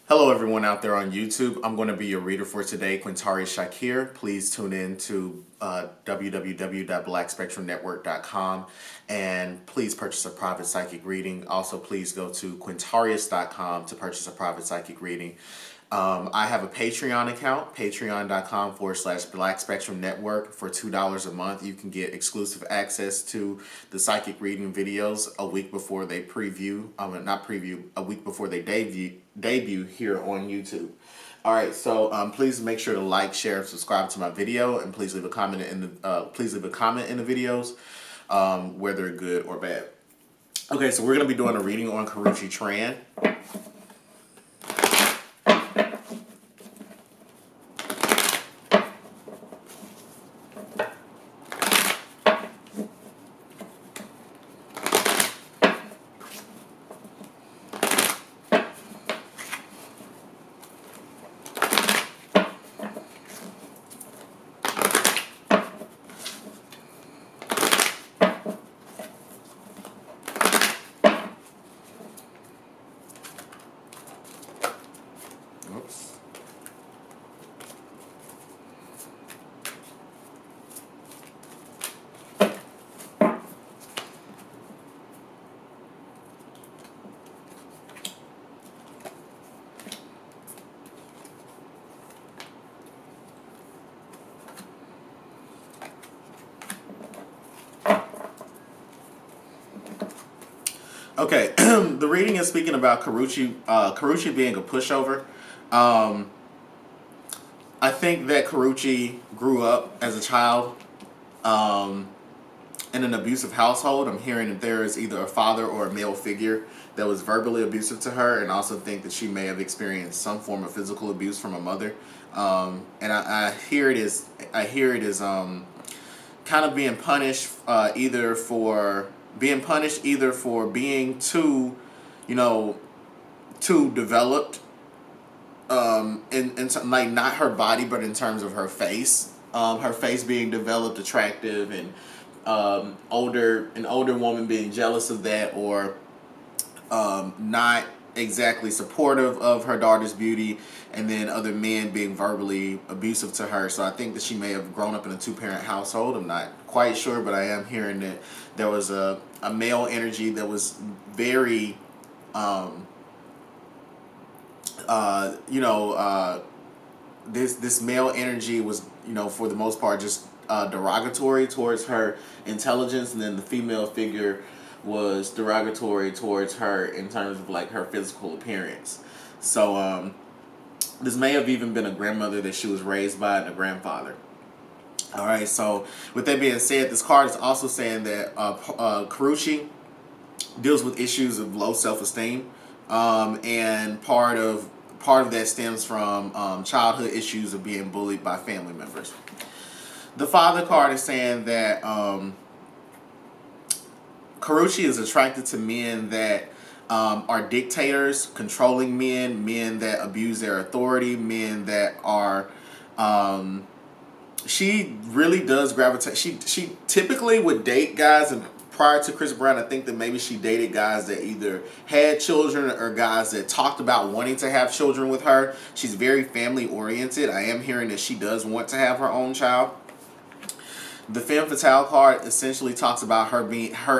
Hello everyone out there on YouTube. I'm going to be your reader for today, Quintari Shakir. Please tune in to www.blackspectrumnetwork.com and please purchase a private psychic reading. Also, please go to quintarius.com to purchase a private psychic reading. I have a Patreon account, patreon.com/Black Spectrum Network. For $2 a month, you can get exclusive access to the psychic reading videos a week before they a week before they debut here on YouTube. All right, so please make sure to like, share, and subscribe to my video, and please leave a comment in the videos, whether they're good or bad. Okay, so we're gonna be doing a reading on Karrueche Tran. Oops. Okay, the reading is speaking about Karrueche being a pushover. I think that Karrueche grew up as a child in an abusive household. I'm hearing that there is either a father or a male figure that was verbally abusive to her, and also think that she may have experienced some form of physical abuse from a mother. And I hear it is kind of being punished either for being too, too developed, in like not her body, but in terms of her face. Her face being developed, attractive, and an older woman being jealous of that, or not exactly supportive of her daughter's beauty, and then other men being verbally abusive to her. So I think that she may have grown up in a two-parent household. I'm not quite sure, but I am hearing that there was a male energy that was very this male energy was, for the most part, just derogatory towards her intelligence, and then the female figure was derogatory towards her in terms of like her physical appearance. So this may have even been a grandmother that she was raised by, and a grandfather. All right, so with that being said, this card is also saying that Karrueche deals with issues of low self-esteem, and part of that stems from childhood issues of being bullied by family members. The father card is saying that Karrueche is attracted to men that are dictators, controlling men that abuse their authority, men that are she really does gravitate. She typically would date guys, and prior to Chris Brown, I think that maybe she dated guys that either had children or guys that talked about wanting to have children with her. She's very family oriented. I am hearing that she does want to have her own child. The femme fatale card essentially talks about her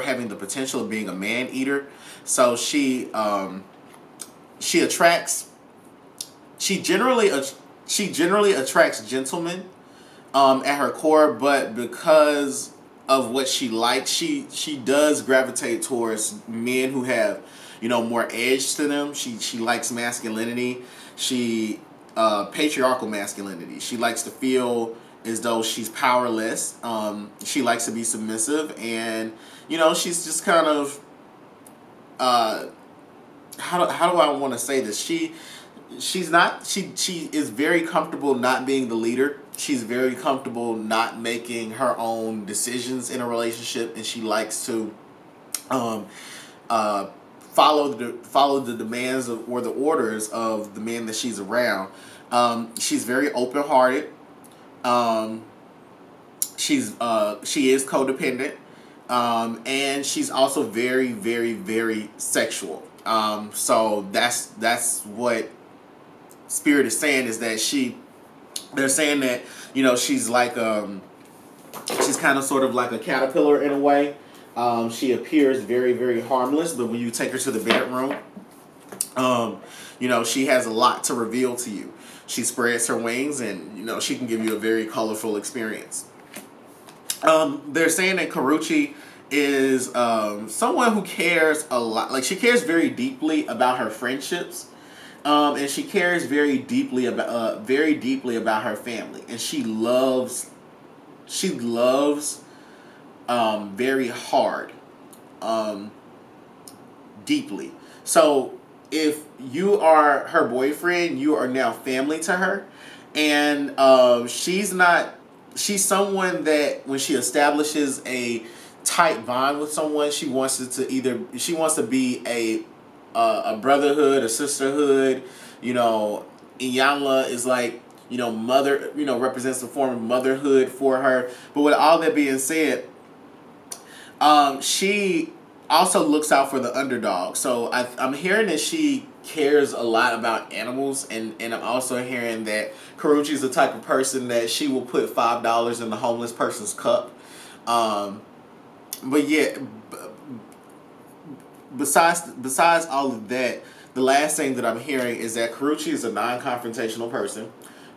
having the potential of being a man eater. So she generally attracts gentlemen at her core, but because of what she likes, she does gravitate towards men who have, more edge to them. She likes masculinity. She patriarchal masculinity. She likes to feel as though she's powerless. She likes to be submissive, and she's just kind of how do I want to say this? She is very comfortable not being the leader. She's very comfortable not making her own decisions in a relationship, and she likes to follow the demands or the orders of the men that she's around. She's very open-hearted. She is codependent, and she's also very, very, very sexual. So that's what Spirit is saying is that they're saying that, she's like, she's kind of sort of like a caterpillar in a way. She appears very, very harmless, but when you take her to the bedroom, she has a lot to reveal to you. She spreads her wings, and, she can give you a very colorful experience. They're saying that Karrueche is someone who cares a lot. Like, she cares very deeply about her friendships. And she cares very deeply about her family. And she loves very hard, deeply. So if you are her boyfriend, you are now family to her. And she's someone that when she establishes a tight bond with someone, she wants to be a brotherhood, a sisterhood. Iyanla is like, mother, represents a form of motherhood for her. But with all that being said, she also looks out for the underdog. So I'm hearing that she cares a lot about animals, and I'm also hearing that Karrueche is the type of person that she will put $5 in the homeless person's cup. But yeah, besides all of that, the last thing that I'm hearing is that Karrueche is a non-confrontational person.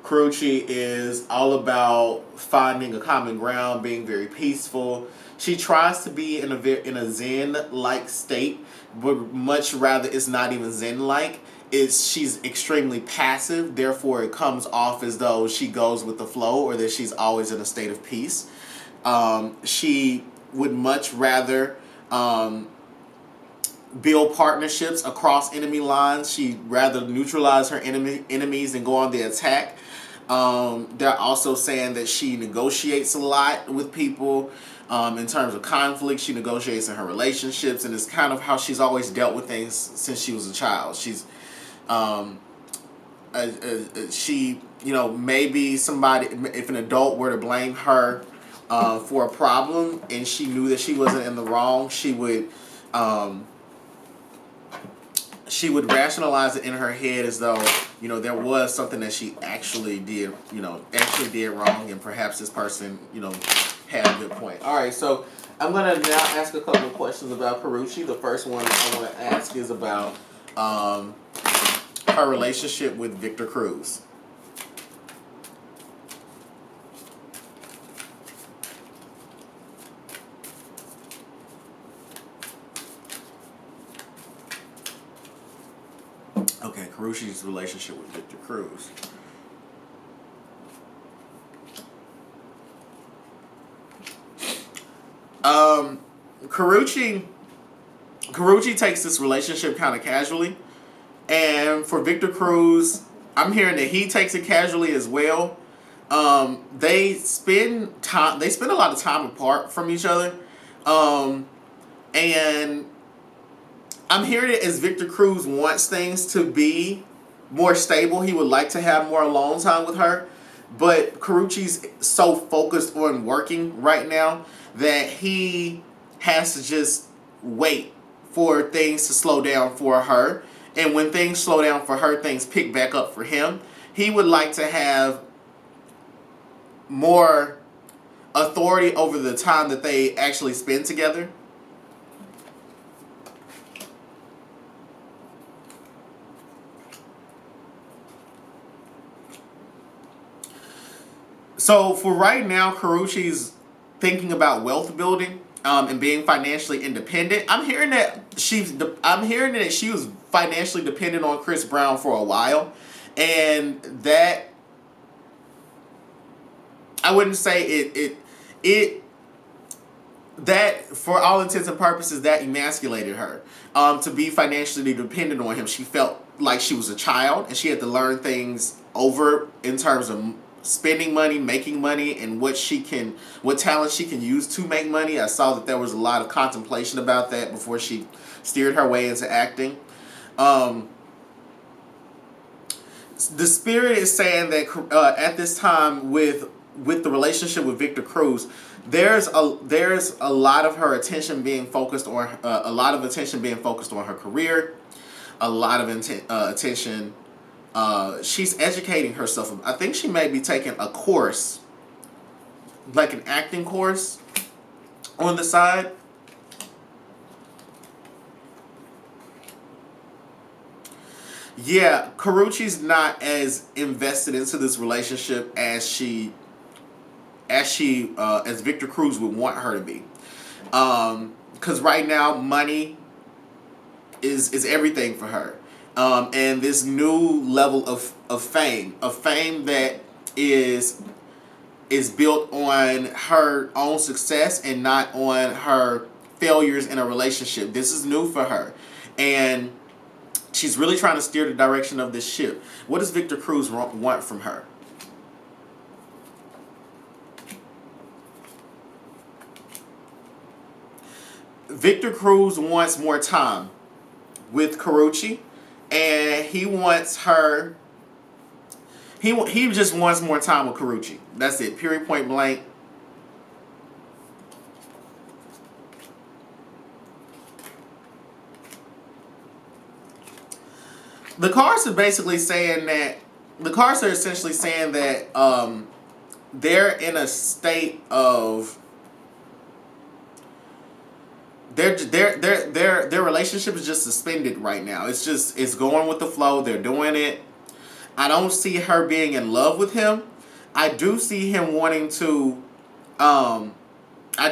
Karrueche is all about finding a common ground, being very peaceful. She tries to be in a Zen-like state, but much rather it's not even Zen-like. She's extremely passive, therefore it comes off as though she goes with the flow or that she's always in a state of peace. She would much rather build partnerships across enemy lines. She'd rather neutralize her enemies than go on the attack. They're also saying that she negotiates a lot with people. In terms of conflict, she negotiates in her relationships, and it's kind of how she's always dealt with things since she was a child. She's, maybe somebody, if an adult were to blame her for a problem, and she knew that she wasn't in the wrong, she would rationalize it in her head as though, there was something that she actually did wrong, and perhaps this person, had a good point. All right, so I'm going to now ask a couple of questions about Karrueche. The first one I want to ask is about her relationship with Victor Cruz. Okay, Karrueche's relationship with Victor Cruz. Karrueche takes this relationship kind of casually, and for Victor Cruz, I'm hearing that he takes it casually as well. They spend a lot of time apart from each other, and I'm hearing it as Victor Cruz wants things to be more stable. He would like to have more alone time with her. But Karrueche's so focused on working right now that he has to just wait for things to slow down for her. And when things slow down for her, things pick back up for him. He would like to have more authority over the time that they actually spend together. So for right now, Karrueche's thinking about wealth building and being financially independent. I'm hearing that she was financially dependent on Chris Brown for a while, and that I wouldn't say that for all intents and purposes that emasculated her. To be financially dependent on him, she felt like she was a child and she had to learn things over in terms of spending money, making money, and what talent she can use to make money. I saw that there was a lot of contemplation about that before she steered her way into acting. The spirit is saying that at this time with the relationship with Victor Cruz, there's a lot of her attention being focused on her career, a lot of attention She's educating herself. I think she may be taking a course, like an acting course on the side. Yeah, Karrueche's not as invested into this relationship as Victor Cruz would want her to be. Because right now, money is everything for her. And this new level of fame that is built on her own success and not on her failures in a relationship. This is new for her. And she's really trying to steer the direction of this ship. What does Victor Cruz want from her? Victor Cruz wants more time with Karrueche, and he wants her. He just wants more time with Karrueche. That's it. Period. Point blank. The cards are basically saying that the cards are essentially saying that they're in a state of their relationship is just suspended right now. It's going with the flow. They're doing it. I don't see her being in love with him. I do see him wanting to. I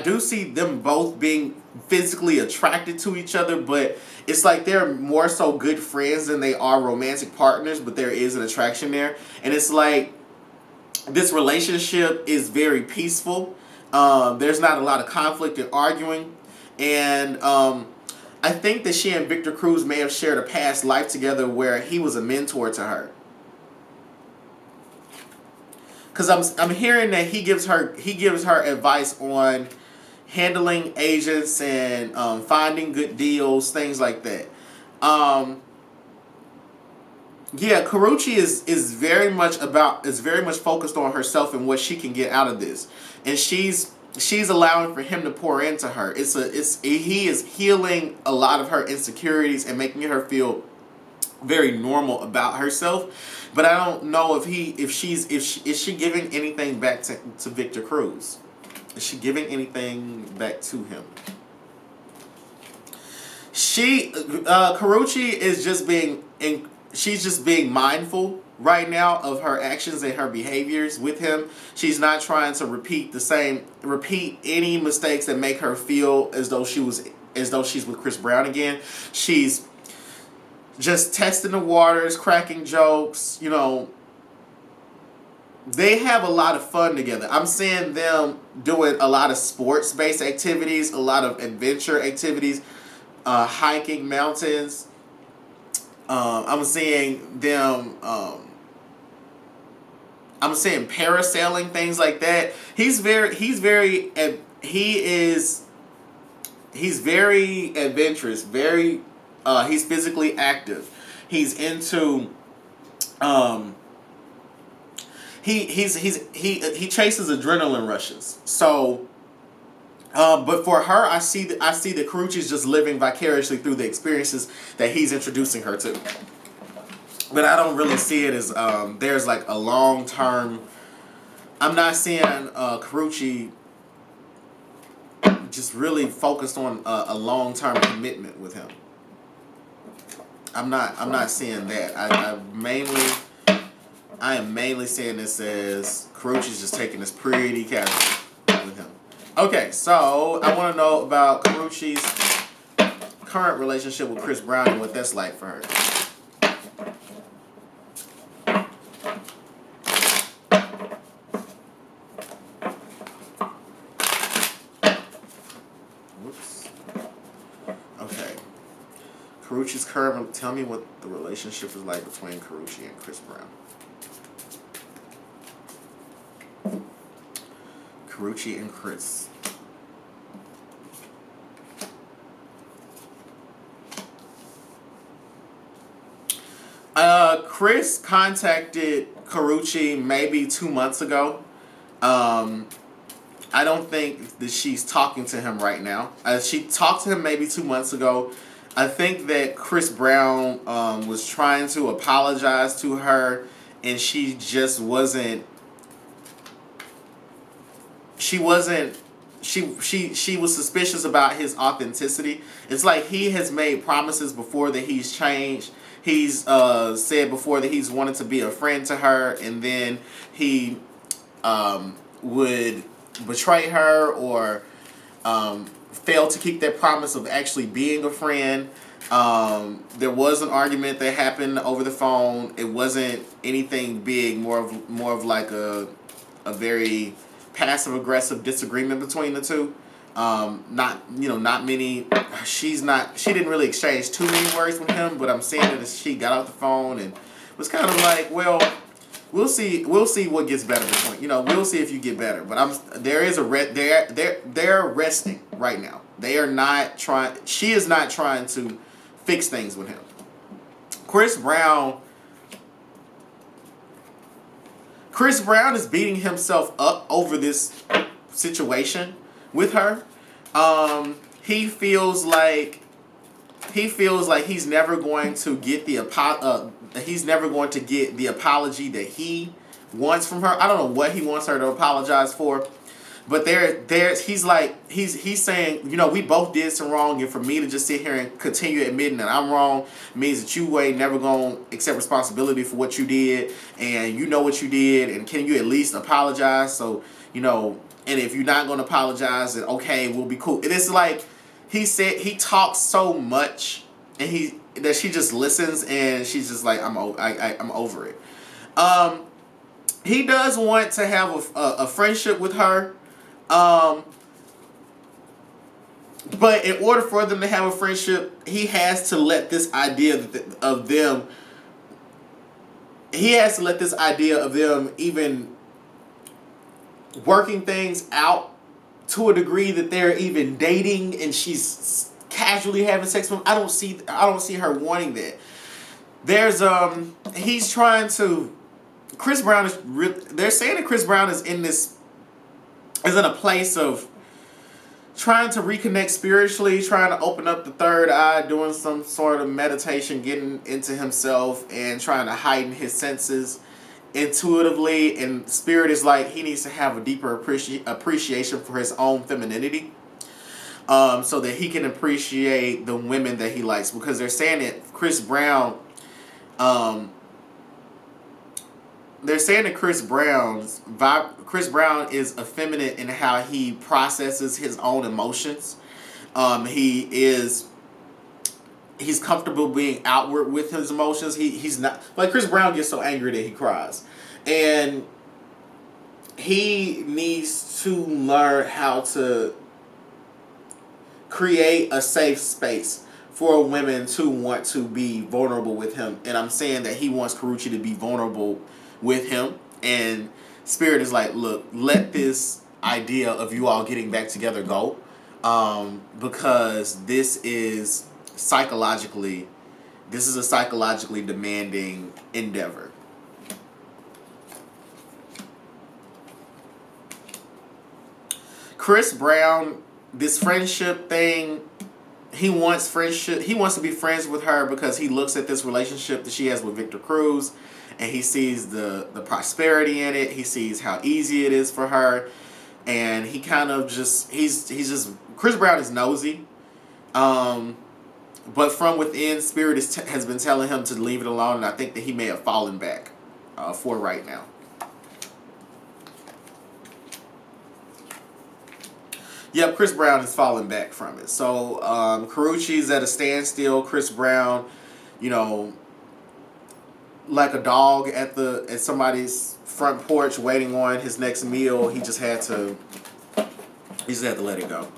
do see them both being physically attracted to each other, but it's like they're more so good friends than they are romantic partners, but there is an attraction there. And it's like this relationship is very peaceful. There's not a lot of conflict and arguing. And I think that she and Victor Cruz may have shared a past life together where he was a mentor to her. Because I'm hearing that he gives her advice on handling agents and finding good deals, things like that. Yeah, Karrueche is very much focused on herself and what she can get out of this, and she's allowing for him to pour into her. He is healing a lot of her insecurities and making her feel very normal about herself. But I don't know is she giving anything back to Victor Cruz? Is she giving anything back to him? Karrueche is she's just being mindful right now of her actions and her behaviors with him. She's not trying to repeat any mistakes that make her feel as though she's with Chris Brown again. She's just testing the waters, cracking jokes, They have a lot of fun together. I'm seeing them doing a lot of sports-based activities, a lot of adventure activities, hiking mountains. I'm seeing them. I'm seeing parasailing, things like that. He's very adventurous. He's physically active. He's into. He chases adrenaline rushes. So, but for her, I see that Karrueche's just living vicariously through the experiences that he's introducing her to. But I don't really see it as there's like a long term. I'm not seeing Karrueche just really focused on a long term commitment with him. I'm not seeing that. I am mainly seeing this as Karrueche's just taking this pretty casual with him. Okay, so I want to know about Karrueche's current relationship with Chris Brown and what that's like for her. Whoops. Okay. Karrueche's current. Tell me what the relationship is like between Karrueche and Chris Brown. Karrueche and Chris. Chris contacted Karrueche maybe 2 months ago. I don't think that she's talking to him right now. She talked to him maybe 2 months ago. I think that Chris Brown was trying to apologize to her, and she just wasn't. She wasn't. She was suspicious about his authenticity. It's like he has made promises before that he's changed. He's said before that he's wanted to be a friend to her, and then he would betray her or fail to keep that promise of actually being a friend. There was an argument that happened over the phone. It wasn't anything big. More of like a very passive aggressive disagreement between the two. Not many. She didn't really exchange too many words with him, but I'm saying that she got off the phone and was kind of like, well, we'll see what gets better between, we'll see if you get better. But they're resting right now. They are not trying. She is not trying to fix things with him. Chris Brown is beating himself up over this situation with her. He feels like he's never going to get the apology that he wants from her. I don't know what he wants her to apologize for, but he's saying, we both did some wrong, and for me to just sit here and continue admitting that I'm wrong means that you ain't never gonna accept responsibility for what you did, and you know what you did, and can you at least apologize? So, and if you're not gonna apologize, then okay, we'll be cool. And it's like he said he talks so much, and that she just listens, and she's just like, I'm over it. He does want to have a friendship with her. But in order for them to have a friendship, he has to let this idea of them even working things out to a degree that they're even dating, and she's casually having sex with him. I don't see her wanting that. There's he's trying to. Chris Brown is. They're saying that Chris Brown is in a place of trying to reconnect spiritually, trying to open up the third eye, doing some sort of meditation, getting into himself, and trying to heighten his senses intuitively. And spirit is like he needs to have a deeper appreciation for his own femininity, so that he can appreciate the women that he likes. Because they're saying that Chris Brown Chris Brown is effeminate in how he processes his own emotions. He's comfortable being outward with his emotions. He's not like Chris Brown gets so angry that he cries, and he needs to learn how to create a safe space for women to want to be vulnerable with him. And I'm saying that he wants Karrueche to be vulnerable with him, and Spirit is like, look, let this idea of you all getting back together go, because this is a psychologically demanding endeavor. Chris Brown, this friendship thing, he wants friendship. He wants to be friends with her because he looks at this relationship that she has with Victor Cruz, and he sees the prosperity in it. He sees how easy it is for her, and he kind of just Chris Brown is nosy, but from within, Spirit has been telling him to leave it alone, and I think that he may have fallen back for right now. Yep, Chris Brown is falling back from it. So Karrueche's at a standstill. Chris Brown, like a dog at somebody's front porch waiting on his next meal. He just had to let it go.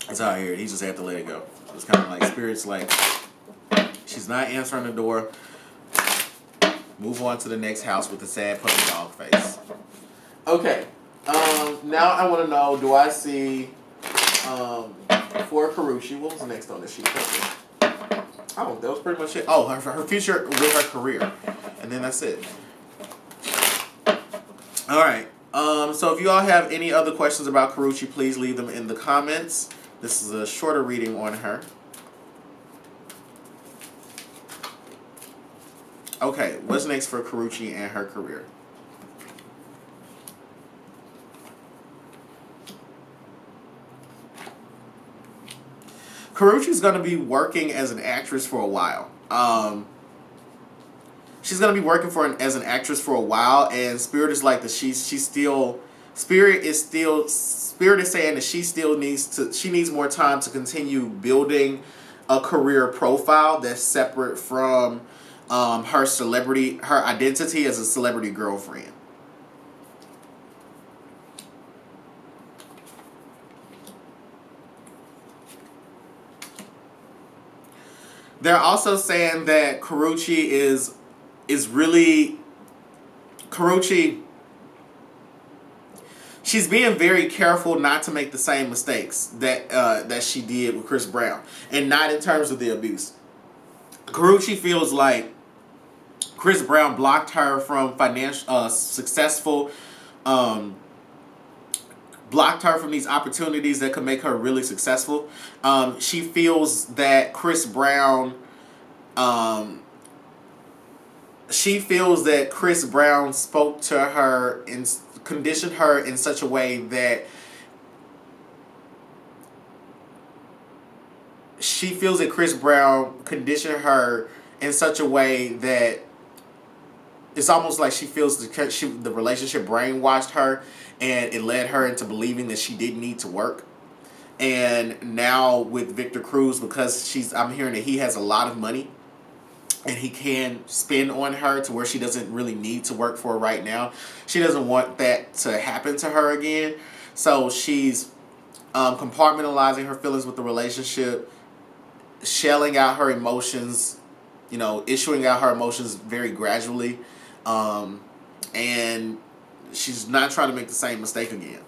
That's how I hear it. He just had to let it go. It's kind of like Spirit's like, she's not answering the door. Move on to the next house with a sad puppy dog face. Okay. Now I want to know, do I see for Karrueche, what was next on the sheet? Oh, that was pretty much it. Oh, her future with her career. And then that's it. All right. So if you all have any other questions about Karrueche, please leave them in the comments. This is a shorter reading on her. Okay, what's next for Karrueche and her career? Karrueche's going to be working as an actress for a while. She's going to be working as an actress for a while, and Spirit is like that. She's still Spirit is saying that she needs more time to continue building a career profile that's separate from her identity as a celebrity girlfriend. They're also saying that Karrueche is really Karrueche. She's being very careful not to make the same mistakes that she did with Chris Brown, and not in terms of the abuse. Karrueche feels like Chris Brown blocked her from successful, blocked her from these opportunities that could make her really successful. She feels that Chris Brown spoke to her and conditioned her in such a way that she feels that Chris Brown conditioned her in such a way that it's almost like she feels the relationship brainwashed her, and it led her into believing that she didn't need to work. And now with Victor Cruz, because I'm hearing that he has a lot of money and he can spend on her to where she doesn't really need to work for right now. She doesn't want that to happen to her again. So she's compartmentalizing her feelings with the relationship, shelling out her emotions, issuing out her emotions very gradually. And she's not trying to make the same mistake again.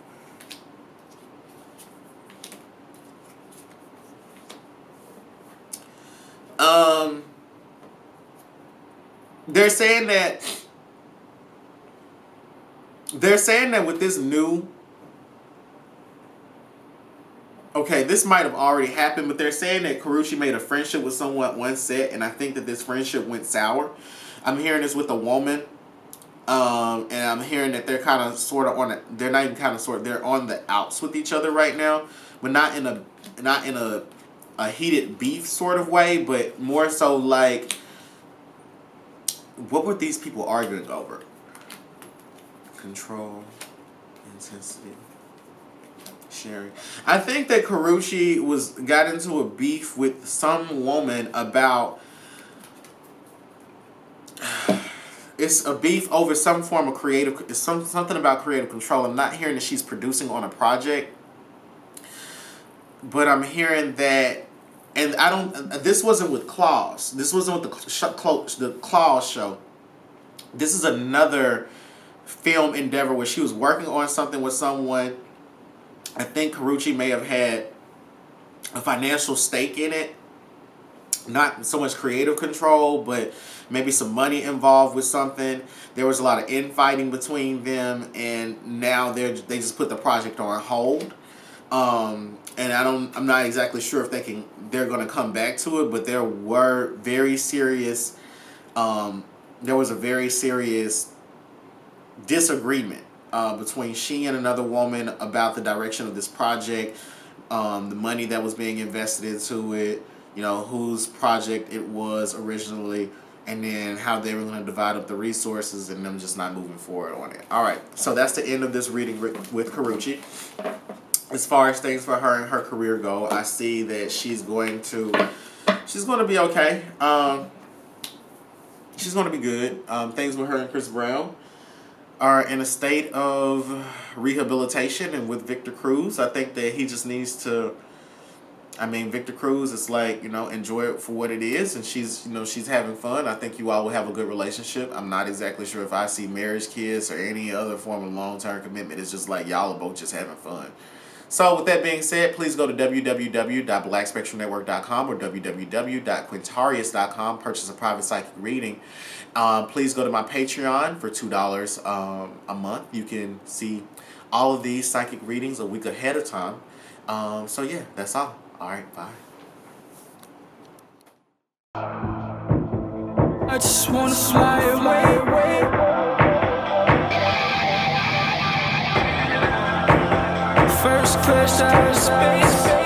They're saying that with this new, okay, this might have already happened, but they're saying that Karrueche made a friendship with someone at one set, and I think that this friendship went sour. I'm hearing this with a woman, and I'm hearing that they're kind of sort of on it. They're not even kind of sort. They're on the outs with each other right now, but not in a heated beef sort of way, but more so like, what were these people arguing over? Control, intensity, sharing. I think that Karrueche got into a beef with some woman about. It's a beef over some form of creative. It's something about creative control. I'm not hearing that she's producing on a project, but I'm hearing that. And I don't. This wasn't with Claus. This wasn't with the Claus show. This is another film endeavor where she was working on something with someone. I think Karrueche may have had a financial stake in it. Not so much creative control, but maybe some money involved with something. There was a lot of infighting between them, and now they just put the project on hold. And I'm not exactly sure if they're going to come back to it, but there was a very serious disagreement between she and another woman about the direction of this project, the money that was being invested into it, whose project it was originally, and then how they were going to divide up the resources, and them just not moving forward on it. All right, so that's the end of this reading with Karrueche. As far as things for her and her career go, I see that she's going to be okay. She's going to be good. Things with her and Chris Brown are in a state of rehabilitation, and with Victor Cruz, I think that he just needs to. Victor Cruz is like, enjoy it for what it is, and she's having fun. I think you all will have a good relationship. I'm not exactly sure if I see marriage, kids, or any other form of long-term commitment. It's just like y'all are both just having fun. So with that being said, please go to www.blackspectrumnetwork.com or www.quintarius.com. Purchase a private psychic reading. Please go to my Patreon for $2 a month. You can see all of these psychic readings a week ahead of time. So yeah, that's all. All right, bye. I just wanna fly away. First crash out of space.